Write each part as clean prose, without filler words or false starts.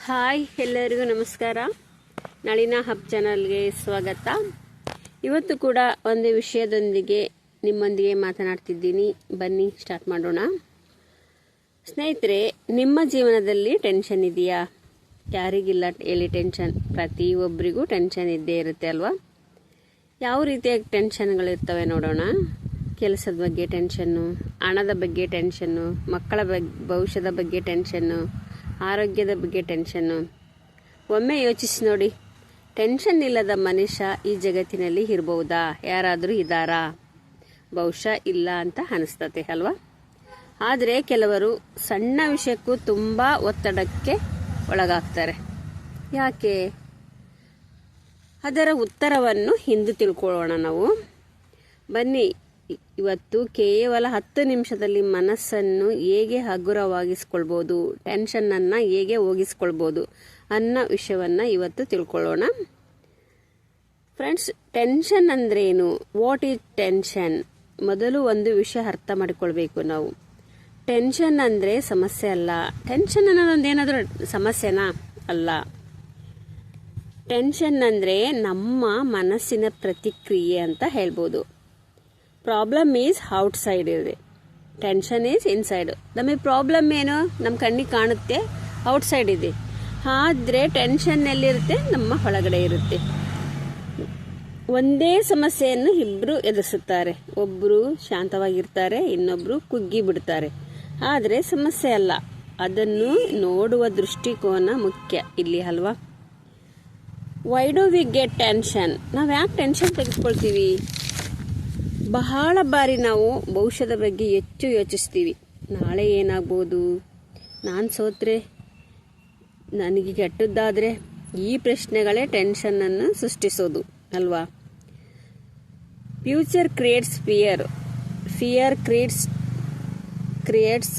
Hi, ಎಲ್ಲರಿಗೂ ನಮಸ್ಕಾರ. ನಳಿನ hub ಚಾನಲ್ಗೆ ಸ್ವಾಗತ. ಇವತ್ತು ಕೂಡ ಒಂದು ವಿಷಯದೊಂದಿಗೆ ನಿಮ್ಮೊಂದಿಗೆ ಮಾತನಾಡ್ತಿದ್ದೀನಿ. ಬನ್ನಿ ಸ್ಟಾರ್ಟ್ ಮಾಡೋಣ. ಸ್ನೇಹಿತರೆ, ನಿಮ್ಮ ಜೀವನದಲ್ಲಿ ಟೆನ್ಷನ್ ಇದೆಯಾ? ಯಾರಿಗಿಲ್ಲ ಹೇಳಿ ಟೆನ್ಷನ್? ಪ್ರತಿಯೊಬ್ಬರಿಗೂ ಟೆನ್ಷನ್ ಇದ್ದೇ ಇರುತ್ತೆ ಅಲ್ವಾ? ಯಾವ ರೀತಿಯ ಟೆನ್ಷನ್ಗಳಿರ್ತವೆ ನೋಡೋಣ. ಕೆಲಸದ ಬಗ್ಗೆ ಟೆನ್ಷನ್ನು, ಹಣದ ಬಗ್ಗೆ ಟೆನ್ಷನ್ನು, ಮಕ್ಕಳ ಭವಿಷ್ಯದ ಬಗ್ಗೆ ಟೆನ್ಷನ್ನು, ಆರೋಗ್ಯದ ಬಗ್ಗೆ ಟೆನ್ಷನ್ನು. ಒಮ್ಮೆ ಯೋಚಿಸಿ ನೋಡಿ, ಟೆನ್ಷನ್ ಇಲ್ಲದ ಮನುಷ್ಯ ಈ ಜಗತ್ತಿನಲ್ಲಿ ಇರಬಹುದಾ? ಯಾರಾದರೂ ಇದ್ದಾರಾ? ಬಹುಶಃ ಇಲ್ಲ ಅಂತ ಅನಿಸ್ತತೆ ಅಲ್ವಾ? ಆದರೆ ಕೆಲವರು ಸಣ್ಣ ವಿಷಯಕ್ಕೂ ತುಂಬ ಒತ್ತಡಕ್ಕೆ ಒಳಗಾಗ್ತಾರೆ. ಯಾಕೆ? ಅದರ ಉತ್ತರವನ್ನು ಇಂದು ತಿಳ್ಕೊಳ್ಳೋಣ ನಾವು. ಬನ್ನಿ, ಇವತ್ತು ಕೇವಲ 10 ನಿಮಿಷದಲ್ಲಿ ಮನಸ್ಸನ್ನು ಹೇಗೆ ಹಗುರವಾಗಿಸ್ಕೊಳ್ಬೋದು, ಟೆನ್ಷನ್ನನ್ನು ಹೇಗೆ ಹೋಗಿಸ್ಕೊಳ್ಬೋದು ಅನ್ನೋ ವಿಷಯವನ್ನು ಇವತ್ತು ತಿಳ್ಕೊಳ್ಳೋಣ. ಫ್ರೆಂಡ್ಸ್, ಟೆನ್ಷನ್ ಅಂದ್ರೇನು? What is tension? ಮೊದಲು ಒಂದು ವಿಷಯ ಅರ್ಥ ಮಾಡಿಕೊಳ್ಬೇಕು ನಾವು. ಟೆನ್ಷನ್ ಅಂದರೆ ಸಮಸ್ಯೆ ಅಲ್ಲ. ಟೆನ್ಷನ್ ಅನ್ನೋದೊಂದು ಏನಾದರೂ ಸಮಸ್ಯೆನಾ? ಅಲ್ಲ. ಟೆನ್ಷನ್ ಅಂದರೆ ನಮ್ಮ ಮನಸ್ಸಿನ ಪ್ರತಿಕ್ರಿಯೆ ಅಂತ ಹೇಳ್ಬೋದು. ಪ್ರಾಬ್ಲಮ್ ಈಸ್ ಔಟ್ಸೈಡ್ ಇದೆ, ಟೆನ್ಷನ್ ಈಸ್ ಇನ್ಸೈಡ್. ನಮಗೆ ಪ್ರಾಬ್ಲಮ್ ಏನು? ನಮ್ಮ ಕಣ್ಣಿಗೆ ಕಾಣುತ್ತೆ, ಔಟ್ಸೈಡ್ ಇದೆ. ಆದರೆ ಟೆನ್ಷನ್ ಎಲ್ಲಿರುತ್ತೆ? ನಮ್ಮ ಒಳಗಡೆ ಇರುತ್ತೆ. ಒಂದೇ ಸಮಸ್ಯೆಯನ್ನು ಇಬ್ಬರು ಎದುರಿಸುತ್ತಾರೆ. ಒಬ್ಬರು ಶಾಂತವಾಗಿರ್ತಾರೆ, ಇನ್ನೊಬ್ಬರು ಕುಗ್ಗಿ ಬಿಡ್ತಾರೆ. ಆದರೆ ಸಮಸ್ಯೆ ಅಲ್ಲ, ಅದನ್ನು ನೋಡುವ ದೃಷ್ಟಿಕೋನ ಮುಖ್ಯ ಇಲ್ಲಿ ಅಲ್ವಾ? Why do we get tension? ನಾವು ಯಾಕೆ ಟೆನ್ಷನ್ ತೆಗೆದುಕೊಳ್ತೀವಿ? ಬಹಳ ಬಾರಿ ನಾವು ಭವಿಷ್ಯದ ಬಗ್ಗೆ ಹೆಚ್ಚು ಯೋಚಿಸ್ತೀವಿ. ನಾಳೆ ಏನಾಗ್ಬೋದು? ನಾನು ಸೋತ್ರೆ? ನನಗೆ ಕೆಟ್ಟದ್ದಾದರೆ? ಈ ಪ್ರಶ್ನೆಗಳೇ ಟೆನ್ಷನ್ನನ್ನು ಸೃಷ್ಟಿಸೋದು ಅಲ್ವಾ? Future creates fear, fear creates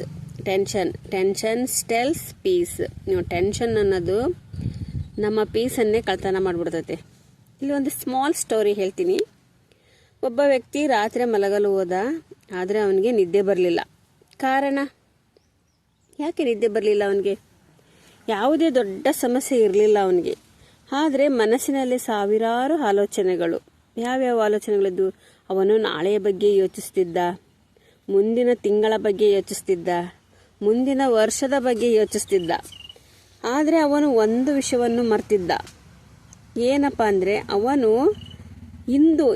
tension, tension steals peace. ನೀವು ಟೆನ್ಷನ್ ಅನ್ನೋದು ನಮ್ಮ ಪೀಸನ್ನೇ ಕಳ್ತನ ಮಾಡಿಬಿಡ್ತೈತೆ. ಇಲ್ಲಿ ಒಂದು ಸ್ಮಾಲ್ ಸ್ಟೋರಿ ಹೇಳ್ತೀನಿ. ಒಬ್ಬ ವ್ಯಕ್ತಿ ರಾತ್ರಿ ಮಲಗಲು ಹೋದ, ಆದರೆ ಅವನಿಗೆ ನಿದ್ದೆ ಬರಲಿಲ್ಲ. ಕಾರಣ? ಯಾಕೆ ನಿದ್ದೆ ಬರಲಿಲ್ಲ ಅವನಿಗೆ? ಯಾವುದೇ ದೊಡ್ಡ ಸಮಸ್ಯೆ ಇರಲಿಲ್ಲ ಅವನಿಗೆ. ಆದರೆ ಮನಸ್ಸಿನಲ್ಲಿ ಸಾವಿರಾರು ಆಲೋಚನೆಗಳು. ಯಾವ್ಯಾವ ಆಲೋಚನೆಗಳಿದ್ದು? ಅವನು ನಾಳೆಯ ಬಗ್ಗೆ ಯೋಚಿಸ್ತಿದ್ದ, ಮುಂದಿನ ತಿಂಗಳ ಬಗ್ಗೆ ಯೋಚಿಸ್ತಿದ್ದ, ಮುಂದಿನ ವರ್ಷದ ಬಗ್ಗೆ ಯೋಚಿಸ್ತಿದ್ದ. ಆದರೆ ಅವನು ಒಂದು ವಿಷಯವನ್ನು ಮರ್ತಿದ್ದ. ಏನಪ್ಪ ಅಂದರೆ, ಅವನು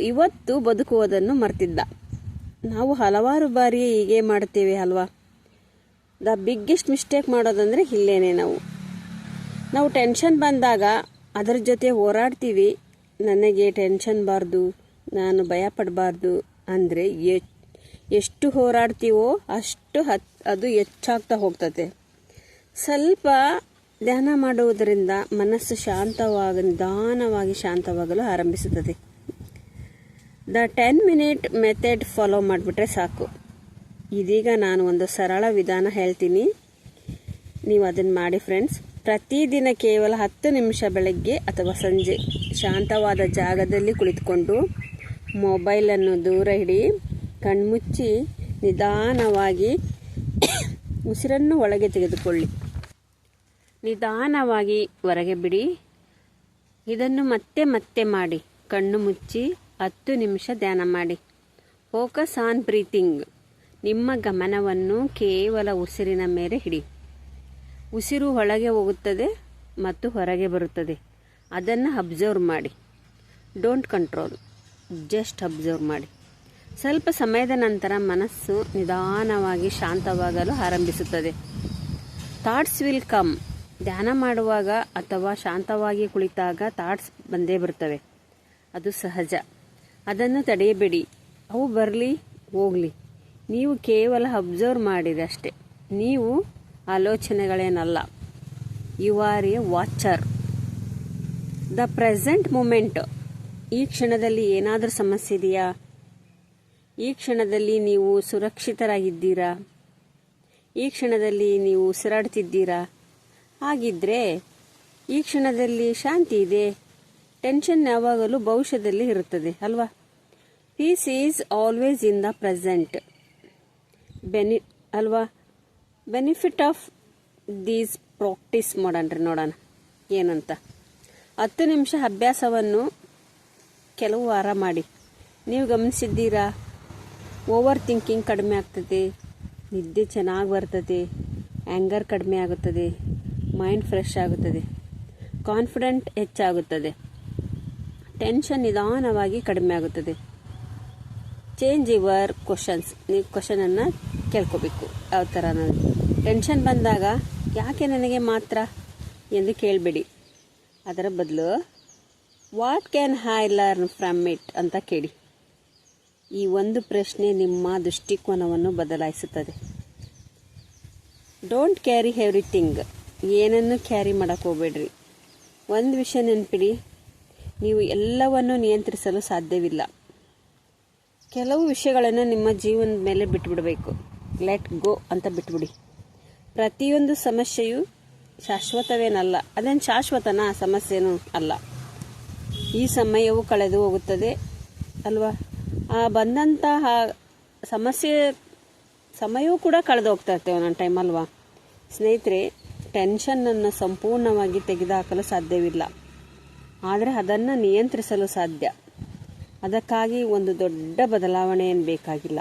ಇವತ್ತು ಬದುಕುವುದನ್ನು ಮರ್ತಿದ್ದ. ನಾವು ಹಲವಾರು ಬಾರಿ ಹೀಗೆ ಮಾಡ್ತೇವೆ ಅಲ್ವಾ? ದ ಬಿಗ್ಗೆಸ್ಟ್ ಮಿಸ್ಟೇಕ್ ಮಾಡೋದಂದರೆ ಇಲ್ಲೇನೆ. ನಾವು ಟೆನ್ಷನ್ ಬಂದಾಗ ಅದರ ಜೊತೆ ಹೋರಾಡ್ತೀವಿ. ನನಗೆ ಟೆನ್ಷನ್ ಬಾರ್ದು, ನಾನು ಭಯಪಡಬಾರ್ದು ಅಂದರೆ ಎಷ್ಟು ಹೋರಾಡ್ತೀವೋ ಅಷ್ಟು ಅದು ಹೆಚ್ಚಾಗ್ತಾ ಹೋಗ್ತದೆ. ಸ್ವಲ್ಪ ಧ್ಯಾನ ಮಾಡುವುದರಿಂದ ಮನಸ್ಸು ನಿಧಾನವಾಗಿ ಶಾಂತವಾಗಲು ಆರಂಭಿಸುತ್ತದೆ. ದ 10-minute ಮೆಥಡ್ ಫಾಲೋ ಮಾಡಿಬಿಟ್ರೆ ಸಾಕು. ಇದೀಗ ನಾನು ಒಂದು ಸರಳ ವಿಧಾನ ಹೇಳ್ತೀನಿ, ನೀವು ಅದನ್ನು ಮಾಡಿ ಫ್ರೆಂಡ್ಸ್. ಪ್ರತಿದಿನ ಕೇವಲ 10 ನಿಮಿಷ ಬೆಳಗ್ಗೆ ಅಥವಾ ಸಂಜೆ ಶಾಂತವಾದ ಜಾಗದಲ್ಲಿ ಕುಳಿತುಕೊಂಡು ಮೊಬೈಲನ್ನು ದೂರ ಇಡಿ, ಕಣ್ಮುಚ್ಚಿ ನಿಧಾನವಾಗಿ ಉಸಿರನ್ನು ಒಳಗೆ ತೆಗೆದುಕೊಳ್ಳಿ, ನಿಧಾನವಾಗಿ ಹೊರಗೆ ಬಿಡಿ. ಇದನ್ನು ಮತ್ತೆ ಮತ್ತೆ ಮಾಡಿ. ಕಣ್ಣು ಮುಚ್ಚಿ 10 ನಿಮಿಷ ಧ್ಯಾನ ಮಾಡಿ. Focus on breathing. ನಿಮ್ಮ ಗಮನವನ್ನು ಕೇವಲ ಉಸಿರಿನ ಮೇಲೆ ಇಡಿ. ಉಸಿರು ಒಳಗೆ ಹೋಗುತ್ತದೆ ಮತ್ತು ಹೊರಗೆ ಬರುತ್ತದೆ. ಅದನ್ನು ಅಬ್ಸರ್ವ್ ಮಾಡಿ. ಡೋಂಟ್ ಕಂಟ್ರೋಲ್, ಜಸ್ಟ್ ಅಬ್ಸರ್ವ್ ಮಾಡಿ. ಸ್ವಲ್ಪ ಸಮಯದ ನಂತರ ಮನಸ್ಸು ನಿಧಾನವಾಗಿ ಶಾಂತವಾಗಲು ಆರಂಭಿಸುತ್ತದೆ. Thoughts will come. ಧ್ಯಾನ ಮಾಡುವಾಗ ಅಥವಾ ಶಾಂತವಾಗಿ ಕುಳಿತಾಗ ಥಾಟ್ಸ್ ಬಂದೇ ಬರ್ತವೆ. ಅದು ಸಹಜ. ಅದನ್ನು ತಡೆಯಬೇಡಿ. ಅವು ಬರಲಿ ಹೋಗಲಿ. ನೀವು ಕೇವಲ ಅಬ್ಸರ್ವ್ ಮಾಡಿರಿ ಅಷ್ಟೆ. ನೀವು ಆಲೋಚನೆಗಳೇನಲ್ಲ. You are a watcher. The present moment. ಈ ಕ್ಷಣದಲ್ಲಿ ಏನಾದರೂ ಸಮಸ್ಯೆ ಇದೆಯಾ? ಈ ಕ್ಷಣದಲ್ಲಿ ನೀವು ಸುರಕ್ಷಿತರಾಗಿದ್ದೀರಾ? ಈ ಕ್ಷಣದಲ್ಲಿ ನೀವು ಉಸಿರಾಡ್ತಿದ್ದೀರಾ? ಹಾಗಿದ್ರೆ ಈ ಕ್ಷಣದಲ್ಲಿ ಶಾಂತಿ ಇದೆ. ಟೆನ್ಷನ್ ಯಾವಾಗಲೂ ಭವಿಷ್ಯದಲ್ಲಿ ಇರುತ್ತದೆ ಅಲ್ವಾ? Peace is always in the present ಅಲ್ವಾ? ಬೆನಿಫಿಟ್ ಆಫ್ these ಪ್ರಾಕ್ಟೀಸ್ ಮಾಡೋಣ ನೋಡೋಣ ಏನಂತ. 10 ನಿಮಿಷ ಅಭ್ಯಾಸವನ್ನು ಕೆಲವು ವಾರ ಮಾಡಿ. ನೀವು ಗಮನಿಸಿದ್ದೀರಾ, ಓವರ್ ಥಿಂಕಿಂಗ್ ಕಡಿಮೆ ಆಗ್ತದೆ, ನಿದ್ದೆ ಚೆನ್ನಾಗಿ ಬರ್ತದೆ, ಆ್ಯಂಗರ್ ಕಡಿಮೆ ಆಗುತ್ತದೆ, ಮೈಂಡ್ ಫ್ರೆಶ್ ಆಗುತ್ತದೆ, ಕಾನ್ಫಿಡೆಂಟ್ ಹೆಚ್ಚಾಗುತ್ತದೆ, ಟೆನ್ಷನ್ ನಿಧಾನವಾಗಿ ಕಡಿಮೆ ಆಗುತ್ತದೆ. Change your questions. ನೀವು ಕ್ವಶನನ್ನು ಕೇಳ್ಕೋಬೇಕು. ಯಾವ ಥರ ಅನ್ನೋದು. ಟೆನ್ಷನ್ ಬಂದಾಗ ಯಾಕೆ ನನಗೆ ಮಾತ್ರ ಎಂದು ಕೇಳಬೇಡಿ. ಅದರ ಬದಲು what can I learn from it ಅಂತ ಕೇಳಿ. ಈ ಒಂದು ಪ್ರಶ್ನೆ ನಿಮ್ಮ ದೃಷ್ಟಿಕೋನವನ್ನು ಬದಲಾಯಿಸುತ್ತದೆ. Don't carry everything. ಏನನ್ನು ಕ್ಯಾರಿ ಮಾಡೋಕ್ಕೆ ಹೋಗ್ಬೇಡ್ರಿ. ಒಂದು ವಿಷಯ ನೆನಪಿಡಿ, ನೀವು ಎಲ್ಲವನ್ನು ನಿಯಂತ್ರಿಸಲು ಸಾಧ್ಯವಿಲ್ಲ. ಕೆಲವು ವಿಷಯಗಳನ್ನು ನಿಮ್ಮ ಜೀವನದ ಮೇಲೆ ಬಿಟ್ಟುಬಿಡಬೇಕು. ಲೆಟ್ ಗೋ ಅಂತ ಬಿಟ್ಬಿಡಿ. ಪ್ರತಿಯೊಂದು ಸಮಸ್ಯೆಯು ಶಾಶ್ವತವೇನಲ್ಲ. ಅದೇನು ಶಾಶ್ವತನಾ? ಸಮಸ್ಯೆನೂ ಅಲ್ಲ. ಈ ಸಮಯವು ಕಳೆದು ಹೋಗುತ್ತದೆ ಅಲ್ವಾ? ಬಂದಂತಹ ಸಮಯವೂ ಕೂಡ ಕಳೆದು ಹೋಗ್ತಾ ಇರ್ತೇವೆ ಒಂದೊಂದು ಟೈಮ್ ಅಲ್ವಾ? ಸ್ನೇಹಿತರೆ, ಟೆನ್ಷನನ್ನು ಸಂಪೂರ್ಣವಾಗಿ ತೆಗೆದುಹಾಕಲು ಸಾಧ್ಯವಿಲ್ಲ, ಆದರೆ ಅದನ್ನು ನಿಯಂತ್ರಿಸಲು ಸಾಧ್ಯ. ಅದಕ್ಕಾಗಿ ಒಂದು ದೊಡ್ಡ ಬದಲಾವಣೆ ಏನು ಬೇಕಾಗಿಲ್ಲ.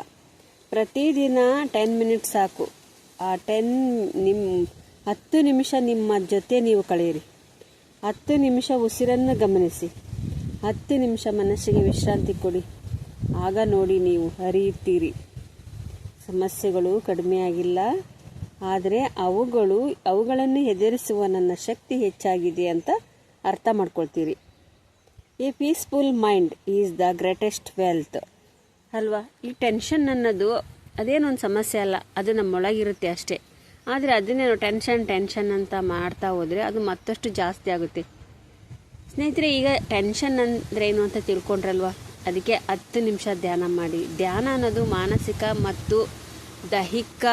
ಪ್ರತಿದಿನ 10 ಮಿನಿಟ್ಸ್ ಸಾಕು. ಆ 10 ನಿಮಿಷ ನಿಮ್ಮ ಜೊತೆ ನೀವು ಕಳೆಯಿರಿ. 10 ನಿಮಿಷ ಉಸಿರನ್ನು ಗಮನಿಸಿ. 10 ನಿಮಿಷ ಮನಸ್ಸಿಗೆ ವಿಶ್ರಾಂತಿ ಕೊಡಿ. ಆಗ ನೋಡಿ, ನೀವು ಹರಿಯುತ್ತೀರಿ. ಸಮಸ್ಯೆಗಳು ಕಡಿಮೆಯಾಗಿಲ್ಲ, ಆದರೆ ಅವುಗಳನ್ನು ಎದುರಿಸುವ ನನ್ನ ಶಕ್ತಿ ಹೆಚ್ಚಾಗಿದೆ ಅಂತ ಅರ್ಥ ಮಾಡ್ಕೊಳ್ತೀರಿ. A peaceful mind is the greatest wealth ಅಲ್ವಾ? ಈ ಟೆನ್ಷನ್ ಅನ್ನೋದು ಅದೇನೊಂದು ಸಮಸ್ಯೆ ಅಲ್ಲ, ಅದು ನಮ್ಮೊಳಗಿರುತ್ತೆ ಅಷ್ಟೇ. ಆದರೆ ಅದನ್ನೇ ನಾವು ಟೆನ್ಷನ್ ಅಂತ ಮಾಡ್ತಾ ಹೋದರೆ ಅದು ಮತ್ತಷ್ಟು ಜಾಸ್ತಿ ಆಗುತ್ತೆ. ಸ್ನೇಹಿತರೆ, ಈಗ ಟೆನ್ಷನ್ ಅಂದರೆ ಏನು ಅಂತ ತಿಳ್ಕೊಂಡ್ರಲ್ವ? ಅದಕ್ಕೆ 10 ನಿಮಿಷ ಧ್ಯಾನ ಮಾಡಿ. ಧ್ಯಾನ ಅನ್ನೋದು ಮಾನಸಿಕ ಮತ್ತು ದೈಹಿಕ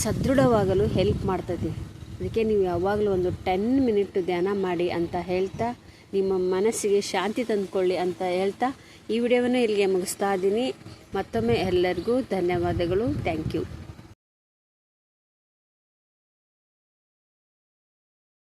ಸದೃಢವಾಗಲು ಹೆಲ್ಪ್ ಮಾಡ್ತದೆ. ಅದಕ್ಕೆ ನೀವು ಯಾವಾಗಲೂ ಒಂದು 10 ಮಿನಿಟ್ ಧ್ಯಾನ ಮಾಡಿ ಅಂತ ಹೇಳ್ತಾ, ನಿಮ್ಮ ಮನಸ್ಸಿಗೆ ಶಾಂತಿ ತಂದುಕೊಳ್ಳಿ ಅಂತ ಹೇಳ್ತಾ ಈ ವಿಡಿಯೋವನ್ನು ಇಲ್ಲಿಗೆ ಮುಗಿಸ್ತಾ ಇದ್ದೀನಿ. ಮತ್ತೊಮ್ಮೆ ಎಲ್ಲರಿಗೂ ಧನ್ಯವಾದಗಳು. Thank you.